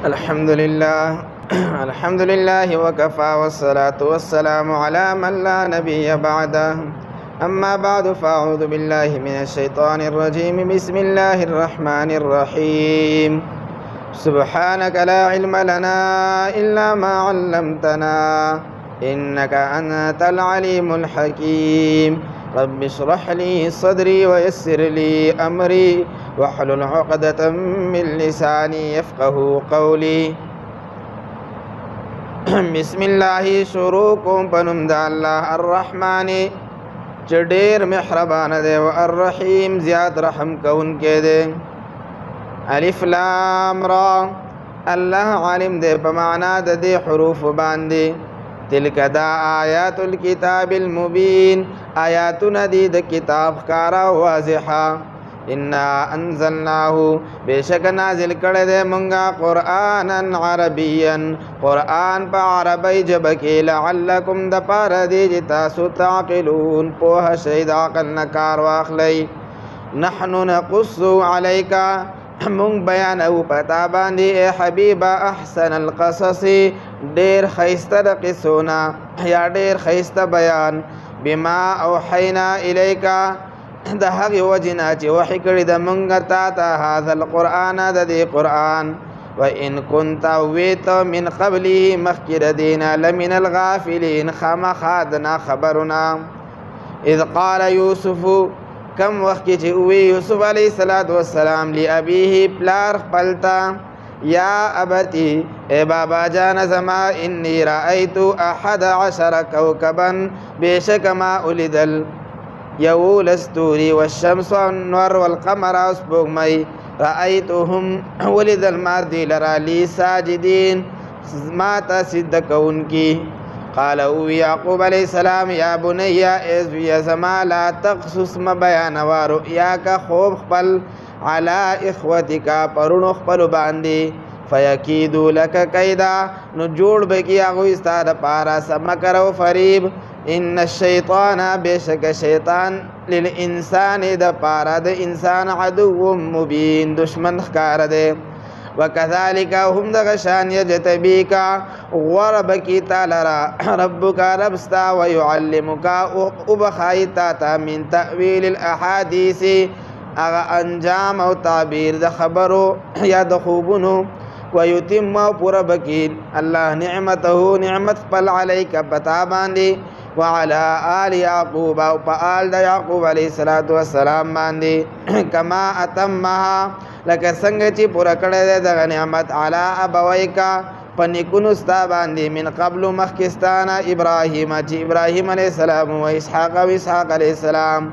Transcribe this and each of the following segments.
الحمد لله الحمد لله وكفى والصلاة والسلام على من لا نبي بعده أما بعد فأعوذ بالله من الشيطان الرجيم بسم الله الرحمن الرحيم سبحانك لا علم لنا إلا ما علمتنا إنك أنت العليم الحكيم رب اشرح لي صدري ويسر لي أمري واحلل عقدة من لساني يفقه قولي بسم الله شروع کوم پنوم د الله الرحمن چې ډېر مهربان دی او الرحیم زیات رحم کوونکی دی الف لام را الله عالم دی په معنا د دې حروف باندې تلک دا آیات الكتاب المبین آیاتنا دی د کتاب ښکارا واضحه انا انزلناه بشک نازل کړه دې مونږه قرانا عربيا قران په عربی ژبه کې لعلکم د پاره دې چې تاسو تعقلون په شی د عقل نه کار واخلئ نحن نقص عليك مونږ بیان او پتا باندې اے حبیب احسن القصص ډیر خیسته د قصونا یا ډیر خیسته بیان بما اوحینا الیک د هغه وجنا چې وحی کړی د مونږ ته هاذا القرآن د دې قرآن وان كنت ويت من قبله مخکر دینا لمن الغافلین خامخادنا خبرنا اذ قال یوسف کم وخت چې وی یوسف علیه السلام لابیه پلار خپلتا یا ابتی اے بابا جان زما انی رأیت 11 کوكبا بیشک ما اولیدل یولستوری والشمس والنور والقمر اسبوغمی رأیتهم ولد الماردی لرالی ساجدین ما تا صدقون کی قال او یعقوب علیہ السلام یا بنی ازوی زما لا تقصص مبیان ورؤیاک خوب خپل علی اخوتکا پرونو خپل باندی فیکیدو لک قیدا نو جوړ بکی اغو استاد پارا سمکر و فریب ان الشیطان بشک شیطان للانسان د پارا د انسان عدو مبین دشمن ښکار دی وكذلك هم دغشان يجتبيك وربك تعالى ربك ربستا ويعلمك وبخايتا من تأويل الأحاديث اغا انجام او تعبیر د خبرو یا د خوبونو ويتم پربك الله نعمته نعمت فل عليك پتا باندې وعلى آل يعقوب او پال د يعقوب عليه السلام باندې کما اتمها لکه څنګه چې پورا کړی دی دغه نعمت علی ابویکا په نیکونو ستا باندې من قبل مخکستانه ابراهیم چې ابراهیم علیه السلام و اسحاق و اسحاق علیه السلام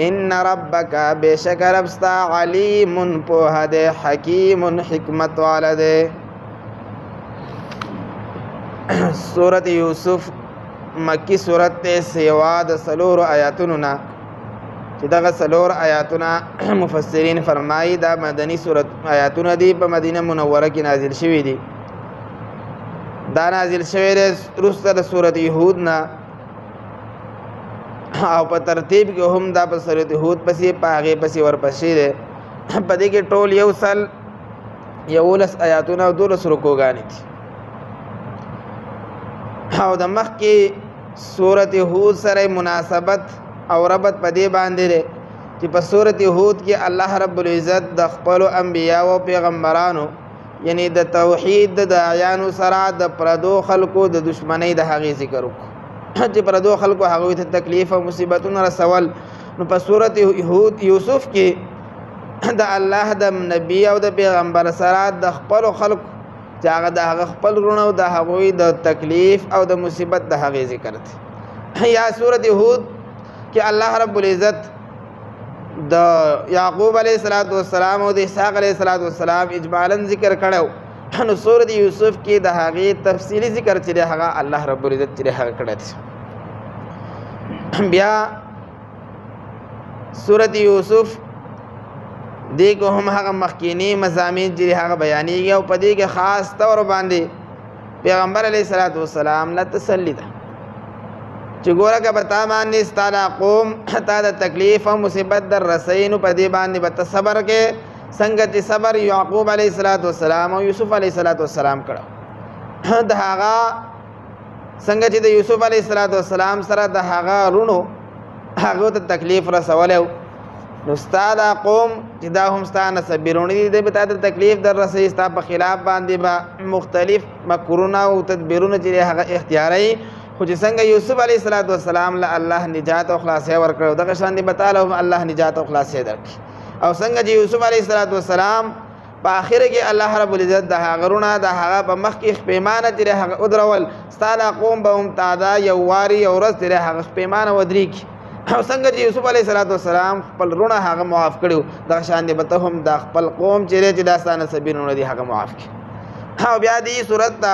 ان ربک بشک رب ستا علیم پوهه دی حکیم حکمت والا دی سورت یوسف مکی سورت ته سیوا د څلورو آیاتونو نه چې دغه څلور آیاتونه مفسرین فرمایي دا مدني سورت آیاتونه دي په مدینه منوره کې نازل شوي دي دا نازل شوی دی وروسته د سورت هود نه او په ترتیب کې هم دا په سورت هود پسې په هغې پسې ورپسې دی په دې کې ټول یو سل 11 آیاتونه او 12 رکوګانې دي او د مخکې سورت هود سره مناسبت او ربط په دې باندې دی چې په سورت هود کې الله رب العزت د خپل انبیا او پیغمبرانو یعنی د توحید د داعیانو سره د پردو خلکو د دشمنی د هغې ذکر وکړو چې پردو خلکو هغوی ته تکلیف او مصیبتونه رسول نو په سورت هود یوسف کې د الله د نبی او د پیغمبر سره د خپل خلکو چې هغه د هغه خپل وروڼه او د هغوی د تکلیف او د مصیبت د هغې ذکر دی یا سورت هود کہ اللہ رب العزت د یعقوب علیہ السلام او د اسحاق علیہ السلام اجمالاً ذکر کړو نو سورۃ یوسف کې د هغې تفصیلی ذکر چې هغه الله رب العزت چې هغه کړی بیا سورۃ یوسف دې کو هم هغه مخکینی مضامین چې هغه بیانېږي او په دې کې خاص طور باندې پیغمبر علیہ السلام لا تسلی ده چې ګوره که په تا باندې ستا دا قوم تا د تکلیف او مصیبت در رسوي نو په دې باندې به ته صبر کې څنګه چې صبر یعقوب علیه السلام او یوسف علیه السلام کړو د هغه څنګه چې د یوسف علیه السلام سره د هغه رونو هغه ته تکلیف رسولیو نو ستا دا قوم چې دا هم ستا نسبیرونه دي دی به تا ته تکلیف در رسوي ستا په خلاف باندې به مختلف مکرونه او تدبیرونه چې هغه اختیاروي خو چې څنګه یوسف علیه السلام له الله نجات او خلاصي ورکړو دغه شان دي به تعالی هم الله نجات او خلاصي درکړي او څنګه چې یوسف علیه السلام په آخر کې الله رب العزت د هغه رونه د هغه په مخ کې پیمانه چې هغه ودرول ستا دا قوم به هم تا یو واري یو ورځ چې هغه پیمانه ودرېږي او څنګه چې یوسف علیه السلام خپل رونه هغه معاف کړو دغه شان دی به ته هم د خپل قوم چې دا ستا نسبینونه دي هغه معاف کړي او بیا دې صورت ته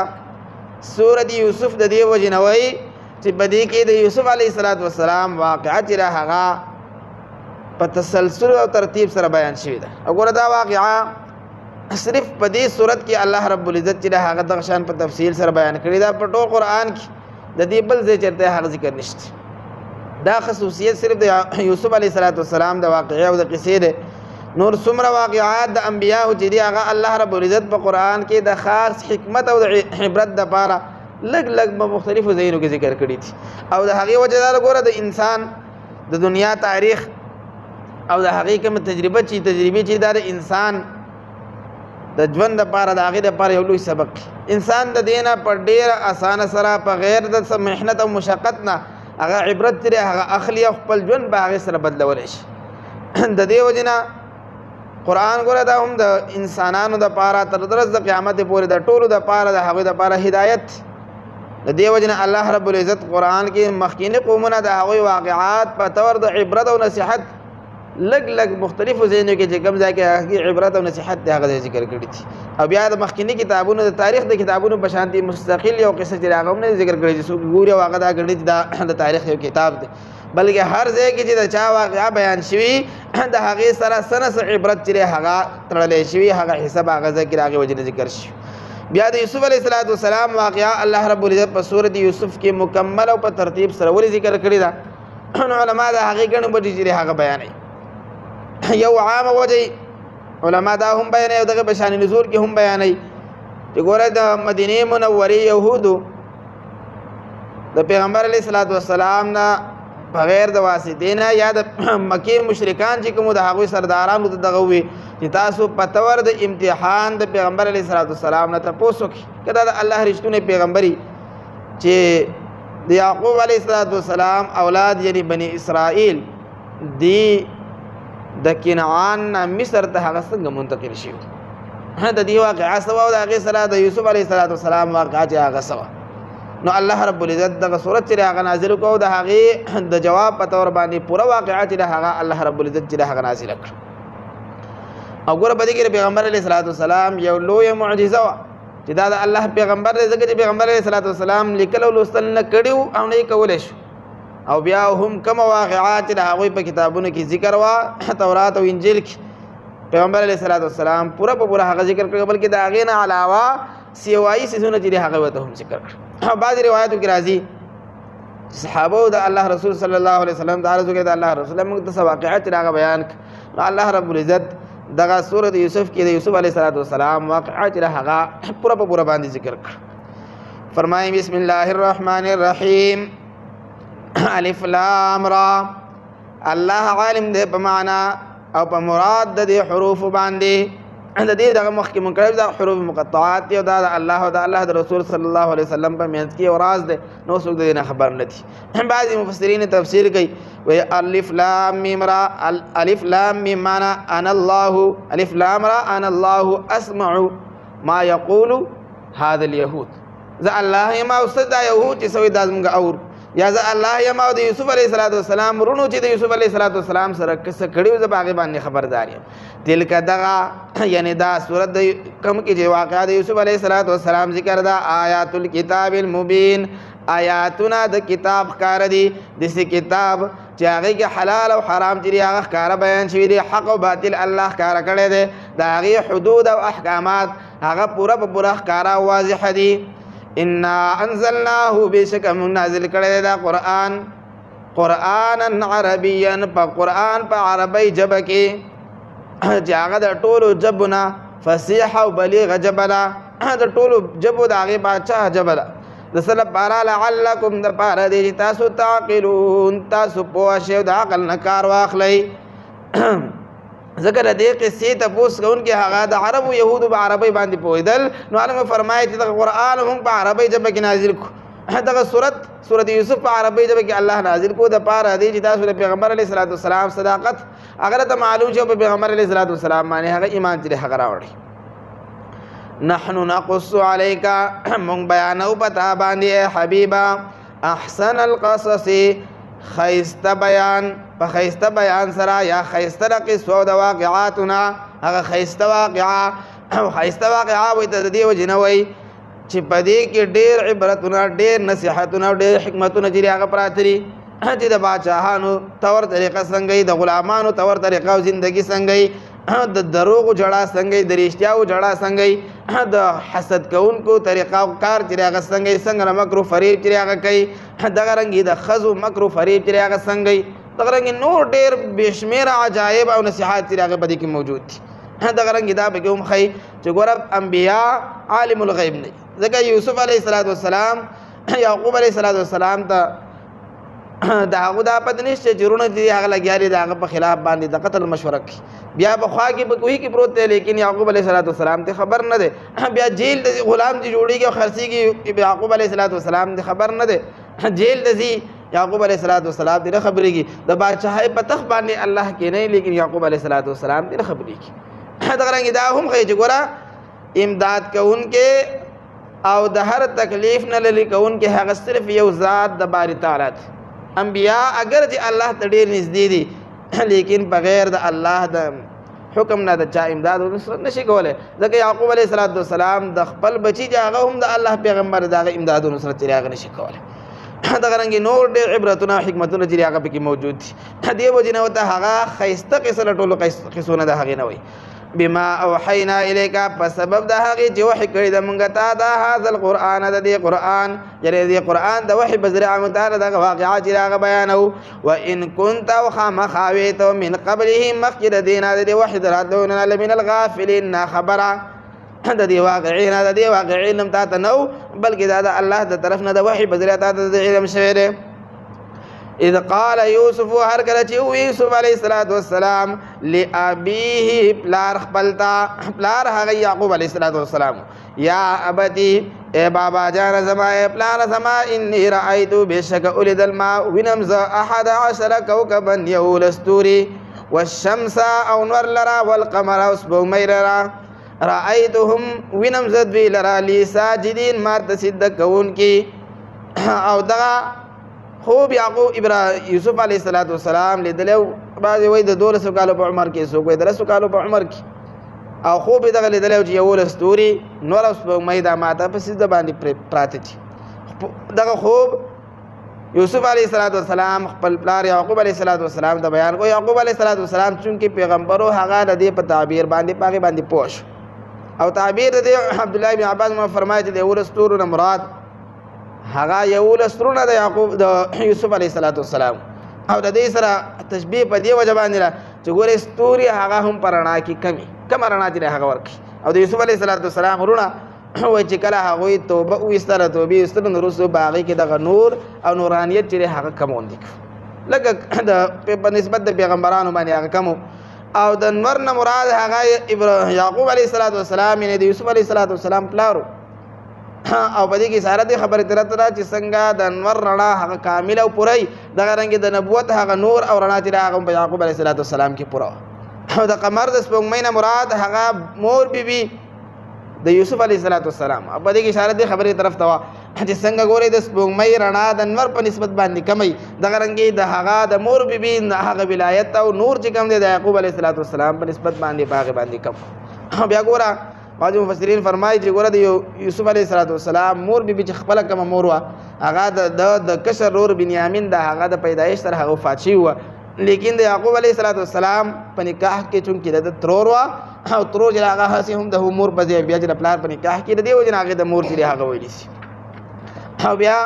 سورت یوسف د دې وجې نه وایي چې په دې کې د یوسف علیه السلام واقعه چې هغه په تسلسل او ترتیب سره بیان شوې ده وګوره دا واقعه صرف په دې صورت کې الله رب العزت چې هغه دغه شان په تفصیل سره بیان کړی دا په ټول قرآن کې د دې بل ځای چېرته هغه ذکر نشته دا خصوصیت صرف د یوسف علیه السلام د واقعه او د قصې ده نور څومره واقعات د انبیاء چې دی هغه الله رب العزت په قرآن کې د خاص حکمت او د عبرت دپاره لږ لږ په مختلفو ځایونو کې ذکر کړي دي او د هغې وجه دا ګوره د انسان د دنیا تاریخ او د هغې کومه تجربې چې دا د انسان د ژوند دپاره د هغې دپاره یو لوی سبق انسان د دې نه په ډېره اسانه سره په غیر د محنت او مشقت نه هغه عبرت ترې هغه اخلي او خپل ژوند به هغې سره بدلولی شي د دې وجې نه قرآن ګوره دا هم د انسانانو دپاره تر ورځ د قیامت پورې د ټولو دپاره د هغوی دپاره هدایت د دې وجې نه الله رب العزت قرآن کې مخکیني قومونه د هغوی واقعات په طور د عبرت او نصیحت لږ لږ مختلفو ځایونو کې چې کوم ځای کې هغې عبرت او نصیحت د هغه ځای ذکر کړي دي او بیا د مخکیني کتابونو د تاریخ د کتابونو په شانتي مستقل یو قصه چې هغه هم نه ذکر کړي چې څوک ګوري او هغه دا ګڼي چې د تاریخ یو کتاب دی بلکې هر ځای کې چې د چا واقعه بیان شوي د هغې سره څه نه څه عبرت چې هغه تړلی شوي هغه حساب هغه ځای کې د هغې وجې نه ذکر شي بیا د یوسف علیه السلام واقعه الله رب العزت په سورت یوسف کې مکمل او په ترتیب سره ولې ذکر کړې ده نو علما د هغې ګڼو وجې چې هغه بیانوي یو عامه وجه علما دا هم بیانوي او دغه په شان نزول کې هم بیانوي چې ګوره د مدینې منورې یهودو د پیغمبر علیه السلام نه بغیر د واسطې نه یا د مکې مشرکان چې کومو د هغوی سردارانو ته دغه وي چې تاسو په طور د امتحان د پیغمبر علیه السلام نه تپوس وکړي که دا د الله رښتونی پیغمبري چې د یعقوب علیه السلام اولاد یعنی بني اسرائیل دی د کنعان نه مصر ته هغه څنګه منتقل شوي د دې واقعه څه وه او د هغې سره د یوسف علیه السلام واقعه چې هغه څه وه نو الله رب العزت دغه صورت چې هغه نازل کړو د هغې د جواب په طور باندې پوره واقعه چې هغه الله رب العزت چې هغه نازله کړه او ګوره په دې کې د پیغمبر علیه السلام یو لویه معجزه وه چې دا د الله پیغمبر دی ځکه چې پیغمبر علیه السلام لیکل او لوستل نه کړي او نه یې کولی شو او بیا هم کومه واقعات د هغوی په کتابونو کې ذکر وه تورات او انجیل کې پیغمبر علیه السلام پوره په پوره هغه ذکر کړی بلکې د هغې نه علاوه سیوایي څیزونه چې هغه ورته هم ذکر کړي بعضې روایاتو کې راځي چې صحابو د الله رسول صلی الله علیه وسلم د عرض وکړې د الله رسول موږ ته څه واقعات چې هغه بیان کړه نو الله رب العزت دغه سورت یوسف کې د یوسف علیه السلام واقعات چې هغه پوره په پوره باندې ذکر کړه فرمایي بسم الله الرحمن الرحیم الف لام را الله عالم دی په معنا او په مراد د دې حروف باندې د دې دغه مخکې مونږ کړی دا حروف مقطعات دي او دا د الله او د الله د رسول صلی الله علیه وسلم په منځ کې یو راز دی نو څوک د دې نه خبر نه دي بعضې مفسرین تفسیر کوي وایي الف لام میم را الف لام میم معنا انا الله الف لام را انا الله اسمع ما یقول هذا اليهود زه الله یم او څه دا یهود چې څه وایي دا زموږ اورو یا زه الله یم او د یوسف علیه السلام رونو چې د یوسف علیه السلام سره څه کړي وو زه په هغې باندې خبردار یم تلک دغه یعنی دا صورت د کوم کې چې واقعه د یوسف علیه السلام ذکر ده آیات الکتاب المبین آیاتونه د کتاب ښکاره دي داسې کتاب چې هغې کې حلال او حرام چې دي هغه ښکاره بیان شوي دي حق او باطل الله ښکاره کړی دی د هغې حدود او احکامات هغه پوره په پوره ښکاره او واضحه دي انا انزلناه بشک من نازل کړی دا قرآن قرآنا عربیا په قرآن په عربی ژبه کې چې هغه د ټولو جبو نه فصیح او بلیغ جبه ده، د ټولو جبو د هغې باچا جبه ده. د څه لپاره؟ لعلکم دپاره دی چې تاسو تعقلون، تاسو پوه شئ او د عقل نه کار واخلئ. ځکه د دې قصې تپوس کوونکي هغه د عربو یهودو په عربۍ باندې پوهېدل، نو هلته مې فرمایي چې دغه قرآن هم په عربۍ ژبه کې نازل کړو. دغه سورت یوسف په عربۍ ژبه کې الله نازل کړو دپاره دی چې تاسو د پیغمبر علیه صلات وسلام صداقت هغه راته معلوم شي او په پیغمبر علیه صلات وسلام باندې هغه ایمان چې دی هغه راوړي. نحن نقص علیک، مونږ بیانو په تا باندې حبیبه احسن القصص، خیسته بیان، په خیسته بیان سره یا خیسته د قصو د واقعاتونه، هغه خیسته واقعه او خیسته واقعه وایي ته د دې وجې نه وایي چې په دې کې ډېر عبرتونه، ډېر نصیحتونه او ډېر حکمتونه چې هغه پراته دي، چې د باچاهانو طور طریقه څنګه وي، د غلامانو طور طریقه او زندګي څنګه وي، د دروغو جړه څنګه وي، د رښتیاو جړه څنګه وي، د حسد کوونکو طریقه او کار چې هغه څنګه وي، څنګه مکر و فریب چې هغه کوي، دغه رنګې د ښځو مکر و فریب چې هغه څنګه وي، دغه رنګې نور ډېر بې شمېره عجایب او نصیحات چې هغه په دې کې موجود دي. دغه رنګې دا پکې هم ښایي چې ګوره انبیا عالم الغیب نه، ځکه یوسف علیه السلام یعقوب علیه السلام ته د هغو دا پته نشته چې وروڼه چې هغه لګیا دي د هغه په خلاف باندې د قتل مشوره کوي. بیا په خوا کې په کوهي کې پروت دی، لیکن یعقوب علیه السلام ته خبر نه دی. بیا جیل د غلام چې جوړېږي او خرڅېږي یعقوب علیه السلام ته خبر نه دی. جیل ته ځي یعقوب علیه السلام ته نه خبرېږي. د باچاهۍ په تخت باندې الله کې نه، لیکن یعقوب علیه السلام ته نه خبرېږي. دغه رنګې دا هم ښایي چې ګوره امداد کوونکې او د هر تکلیف نه لرې کوونکې هغه صرف یو ذات د باري تعالی دی. انبیا اگر چې الله ته ډېر نږدې دي، لیکن بغیر د الله د حکم نه د چا امداد او نصرت نشي کولی. ځکه یعقوب علیه السلام د خپل بچي چې هغه هم د الله پیغمبر د هغه امداد او نصرت چې هغه نشي کولی. دغه رنګې نور ډېر عبرتونه او حکمتونه چې هغه پکې موجود دي. دې وجې نه ورته هغه ښایسته قصه له ټولو قصو نه د هغې نه وایي. بما اوحینا الیک، په سبب د هغې چې وحي کړي د مونږ ته د هذا القرآن، د دې قرآن، یعنې د دې قرآن د وحي په ذریعه مونږ ته دغه واقعات چې هغه بیانو. وان كنت او خامخا وې ته من قبله مخکې د دې نه د دې وحي د راتلو نه لمن الغافلین، ناخبره د دې واقعې نه، د دې واقعې علم تا ته نه و، بلکې دا د الله د طرف نه د وحي په ذریعه تا ته د علم شوی دی. اذ قال یوسف، هر کله چې یوسف علیه السلام لابیه پلار خپلتا، پلار هغه یعقوب علیه السلام، یا ابتی ای بابا جان زما، ای پلار زما، انی رأیت بشک اولد ما وینم ز 11 کوكبا یول استوری والشمس او نور لرا والقمر او سپوږمۍ لرا، رأیتهم وینم ز دوی لرا لی ساجدین مارته سجده کوونکي. او دغه خوب یوسف علیه السلام لیدلی، بعضې وایي د 12 کالو په عمر کې، څوک وایي د 10 کالو په عمر کې، او خوب یې دغه لیدلی چې 11 ستوري نور او سپوږمۍ دا ماته په سجده باندې پراته دي. دغه خوب یوسف علیه السلام خپل پلار یعقوب علیه السلام ته بیان کړو. یعقوب علیه السلام چونکې پیغمبر و، هغه د دې په تعبیر باندې په هغې باندې پوه شو. او تعبیر د دې عبدالله بن عباس ما فرمایي چې د 11 ستورو نه مراد هغه 11 ستورونه د یعقوب د یوسف علیه السلام، او د دې سره تشبیه په دې وجه باندې ده چې ګورې ستوري هغه هم په رڼا کې کمه رڼا چې هغه ورکړي. او د یوسف علیه السلام وروڼه وایي چې کله هغوی توبه وویستله، توبې ویستلو نو وروسته په هغې کې دغه نور او نورانیت چې دی هغه کموندي، لکه په نسبت د پیغمبرانو باندې هغه کم. او د نور نه مراد هغه یعقوب علیه السلام یعنې د یوسف علیه السلام پلارو. او په دې کې اشاره دې خبرې ته راته ده چې څنګه د انور رڼا هغه کامل او پوره وي، دغه رنګې د نبوت هغه نور او رڼا چې هغه په یعقوب علیه السلام کې پوره وه. او د قمر د سپوږمۍ نه مراد هغه مور بیبي د یوسف علیه السلام. او په دې کې اشاره دې خبرې طرف ته وه چې څنګه ګورې د سپوږمۍ رڼا د انور په نسبت باندې کمی، دغه رنګې د هغه د مور بیبي هغه ولایت او نور چې کم دی د یعقوب علیه السلام په نسبت باندې په هغې باندې کم. بیا ګوره بعضې مفسرین فرمایي چې ګوره د یوسف علیه السلام مور بیبي چې خپله کومه مور وه، هغه د کشر رور بنیامین د هغه د پیدایش سره هغه وفات شوي وه، لیکن د یعقوب علیه السلام په نکاح کې چونکې د ترور وه، او ترور چې هغه هسې هم د مور په ځای بیا چې د پلار په نکاح کې د دې وجې نه هغې د مور چې دی هغه ویلی شي. او بیا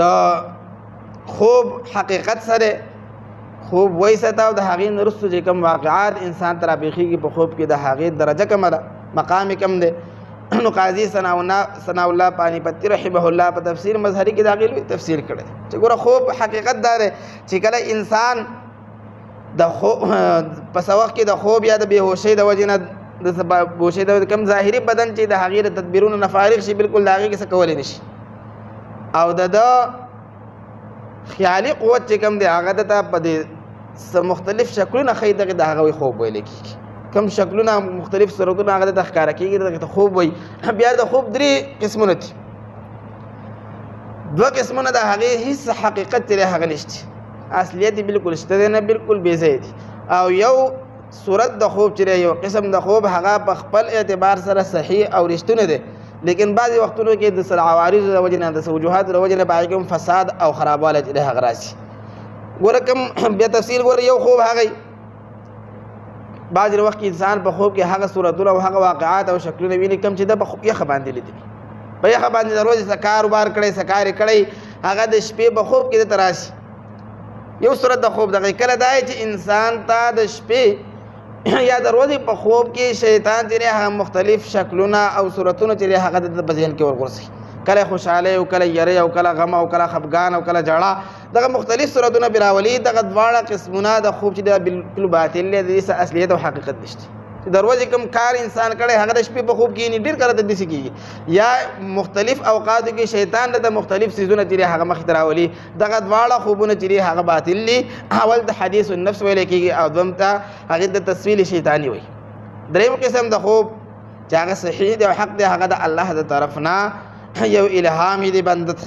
د خوب حقیقت سره، خوب وایسته او د هغې نه وروسته چې کوم واقعات انسان ته رابېخېږي په خوب کې د هغې درجه کمه ده، مقام یې کم دی. نو قاضي ثناء الله پانیپتي رحمه الله په تفسیر مظهري کې د هغې لوی تفسیر کړی دی چې ګوره خوب حقیقت دا دی چې کله انسان د خوب په څه وخت کې د خوب یا د بېهوشۍ د وجې نه د بېهوشۍ د کم ظاهري بدن چې د هغې د تدبیرونو نه فارغ شي بالکل د هغې کې څه کولی نه شي، او د خیالي قوت چې کم دی هغه دته په دې مختلف شکلونه ښیي دغې د هغه خوب ویلی کېږي. کم شکلونه مختلف صورتونه هغه دته ښکاره کېږي دغې ته خوب وایي. بیا د خوب 3 قسمونه دي، 2 قسمونه د هغې هېڅ حقیقت چې دی هغه نشته، اصلیت یې بالکل شته دی نه، بالکل بې ځایه دي. او یو صورت د خوب چې دی یو قسم د خوب هغه په خپل اعتبار سره صحیح او رښتونه دی، لیکن بعضې وختونو کې د څه عوارضو د وجې نه د څه وجوهاتو د وجې نه په هغې کې فساد او خرابوالی چې دی هغه راشي. ګوره کوم بیا تفصیل ګوره یو خوب هغه بعضې وخت کې انسان په خوب کې هغه صورتونه او هغه واقعات او شکلونه ویني کوم چې د په یخه باندې لیدلي، په یخه باندې د ورځې څه کاروبار کړی څه کار یې کړی هغه د شپې په خوب کې دته راشي. یو صورت د خوب دغه کله دا چې انسان ته د شپې یا د ورځې په خوب کې شیطان چې دی هغه مختلف شکلونه او صورتونه چې دی هغه د په ذهن کې ورغورځي، کله خوشحالۍ او کله یری او کله غم او کله خفګان او کله ژړا، دغه مختلف صورتونه پرې راولي. دغه دواړه قسمونه د خوب چې دی بالکل باطل دی، د دې څه اصلیت او حقیقت نشته. چې د ورځې کوم کار انسان کړی هغه د شپې په خوب کې یعنې ډېر کله د داسې کېږي، یا مختلف اوقاتو کې شیطان د مختلف څیزونه چې دی هغه مخې ته راولي. دغه دواړه خوبونه چې دی هغه باطل دي. اول ته حدیث النفس ویلی کېږي او دویم ته هغې ته تصویل شیطاني وایي. دریم قسم د خوب چې هغه صحیح دی او حق دی هغه د الله د طرف نه یو الهام دی بنده ته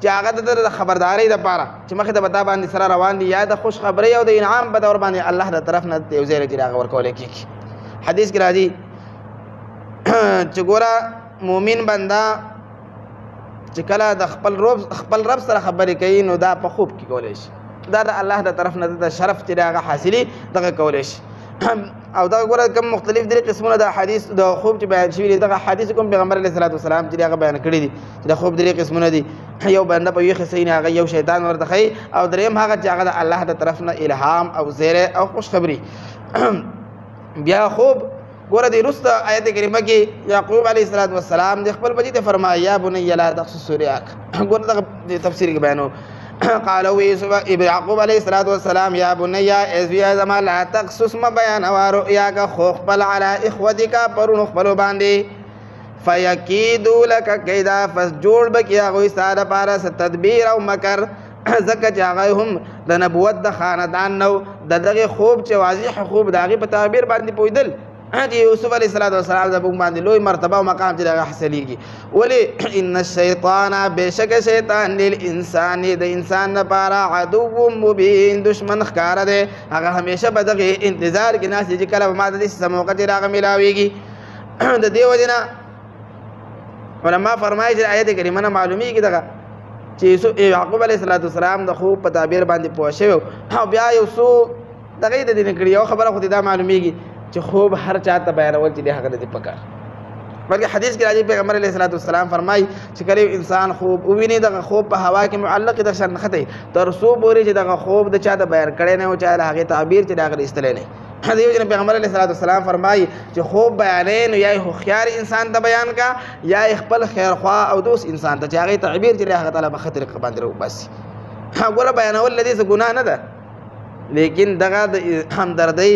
چې هغه د خبردارۍ دپاره چې مخې ته به تا باندې سره روان دي، یا د خوش خبرۍ او د انعام په دور باندې الله د طرف نه یو ځای چې هغه ورکولی کېږي. حدیث کې راځي چې ګوره مؤمن بنده چې کله د خپل رب سره خبرې کوي نو دا په خوب کې کولی شي، دا د الله د طرف نه د شرف چې هغه حاصلي دغه کولی شي. او دا ګوره کوم مختلف 3 قسمونه د حدیث د خوب چې بیان شوي دي، دغه حدیث کوم پیغمبر علیه الصلاة والسلام چې هغه بیان کړي دي چې د خوب 3 قسمونه دي. یو بنده په ویښه صحیح نه هغه یو شیطان ورته ښیي، او دریم هغه چې هغه د الله د طرف نه الهام او زیری او خوشخبري. بیا خوب ګوره د وروسته آیت کریمه کې یعقوب علیه الصلاة والسلام د خپل بچي ته فرمایي یا بنی لا تقصص رؤیاک. ګوره دغه تفسیر کې بیانو قالوا يوسف يعقوب عليه الصلاة والسلام يا بني ازویا زما لا تقصص ما بیان و رؤیاک خو خپل على اخوتک پرونو خپلو باندې فیکیدو لک کیدا پس جوړ بکي هغوی ستا دپاره څه تدبیر او مکر، ځکه چې هغه هم د نبوت د خاندان نو د دغې خوب چې واضح خوب د هغې په تعبیر باندې پوهېدل چې یوسف علیه الصلاة والسلام زموږ باندې لوی مرتبه او مقام چې د هغه حاصلېږي. ولې ان الشیطان بېشکه شیطان للانسان د انسان لپاره عدو مبین دشمن ښکاره دی. هغه همیشه به دغې انتظار کې ناست دی چې کله به ما د داسې څه موقع چې هغه میلاویږي. د دې وجې نه علما فرمایي چې آیت کریمه نه معلومیږي دغه چې یعقوب علیه الصلاة والسلام د خوب په تعبیر باندې پوه شوی او بیا یو څو دغې د دې نه کړي. یو خبره خو دې دا معلومیږي چې خوب هر چا ته بیانول چې دی هغه نه دي پکار، بلکې حدیث کې راځي پیغمبر علیه الصلاة والسلام فرمایي چې کله یو انسان خوب وویني دغه خوب په هوا کې معلق د شر نښتی تر څو پورې چې دغه خوب د چا د بیان کړی نه او چا د هغې تعبیر چې د هغه ایستلی نه. د یو جن پیغمبر علیه الصلاة والسلام فرمایي چې خوب بیانې نو یا یې هوښیار انسان ته بیان کا یا یې خپل خیرخوا او دوست انسان ته چې هغې تعبیر چې د هغه تعالی په ښه طریقه باندې راوباسي. ګوره بیانول له دې څه ګناه نه ده، لیکن دغه د همدردۍ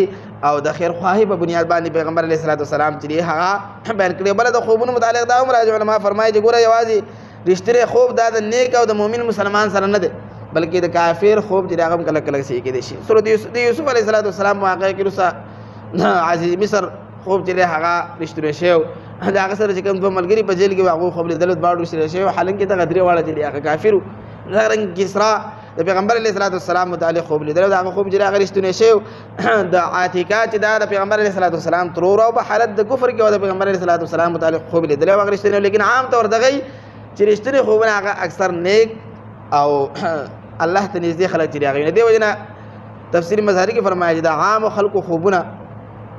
او د خیرخواهي په بنیاد باندې پیغمبر علیه الصلاة والسلام چې دی هغه بیان کړی. بله د خوبونو متعلق دا هم راځي علما فرمایي چې ګوره یوازې رښتینی خوب دا د نیک او د مؤمن مسلمان سره نه دی، بلکې د کافر خوب چې هغه هم کله کله صحیح کېدی شي. سورت د یوسف علیه الصلاة والسلام واقعه کې وروسته عزیز مصر خوب چې دی هغه رښتونی شوی، د هغه سره چې کوم 2 ملګري په جیل کې هغوی خوب لیدلو دواړو رښتونی شوی، حالانکې دغه 3 واړه چې دی هغه کافر وو. دغه رنګ کسرا د پیغمبر علیه الصلاة والسلام متعلق خوب لیدلو د هغه خوب چې هغه رښتونی شوی. د عاتکه چې دا د پیغمبر علیه الصلاة والسلام ترور او په حالت د کفر کې د پیغمبر علیه الصلاة والسلام متعلق خوب لیدلو هغه رښتونی، لیکن عام طور دغه چې رښتونی خوبونه هغه اکثر نیک او الله ته نږدې خلک چې هغه ویني. دې وجې نه تفسیر مظهري کې فرمایي چې د عامو خلکو خوبونه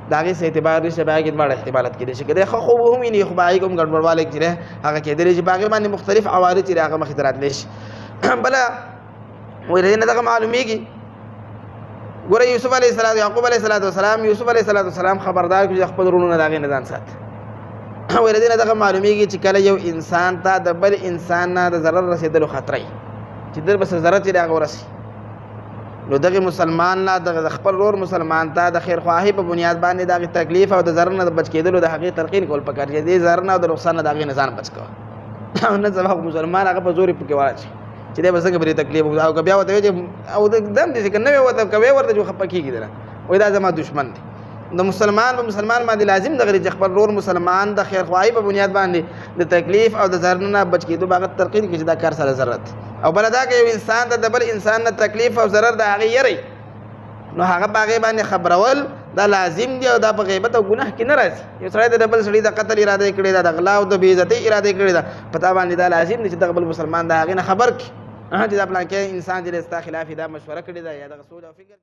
د هغې څه اعتبار نشته، په هغې کې دواړه احتمالات کېدای شي، که دی ښه خوب هم ویني خو په هغې کې هم ګډوډوالی چې دی هغه کېدلی شي، په هغې باندې مختلف عوارض چې دی هغه مخې ته راتلی شي. بله وایي نه دغه معلومیږي ګوره یوسف علیه السلام یعقوب علیه السلام یوسف علیه السلام خبردار کړي چې خپل وروڼه د هغې نه ځان سات ویل دې نه دغه معلومیږي چې کله یو انسان ته د بل انسان نه د ضرر رسېدلو خطره وي چې در بس ضرر چې د هغه ورسي نو دغه مسلمان لا د خپل ورور مسلمان ته د خیرخواهي په بنیاد باندې دغه تکلیف او د ضرر نه د بچ کېدلو د هغې تلقین کول پکار چې دې ضرر نه او د نقصان نه د هغې نه ځان بچ کوه نه سبا مسلمان هغه په زور یې پکې واچي چې دی به څنګه پرې تکلیف او که بیا ورته وایي چې او دم دې چې که نه وی ورته کوې ورته جو خفه کېږي دله وایي دا زما دشمن دی د مسلمان په مسلمان باندې لازم دغه چې خپل ورور مسلمان د خیرخواهي په بنیاد باندې د تکلیف او د ضرر نه بچ کېدو به هغه تلقین کړي چې دا کار سره ضرورت او بله دا که یو انسان ته د بل انسان نه تکلیف او ضرر د هغې یری نو هغه په هغې باندې خبرول دا لازم دی او دا په غیبت او ګناه کې نه راځي یو سړی د بل سړي د قتل اراده یې کړې ده د غلا او د بېعزتۍ اراده یې کړې ده په تا باندې دا لازم دی چې دغه بل مسلمان د هغې نه خبر کړي چې دا پلانکې انسان چې د ستا خلاف دا مشوره کړې ده یا دغه سوچ او فکر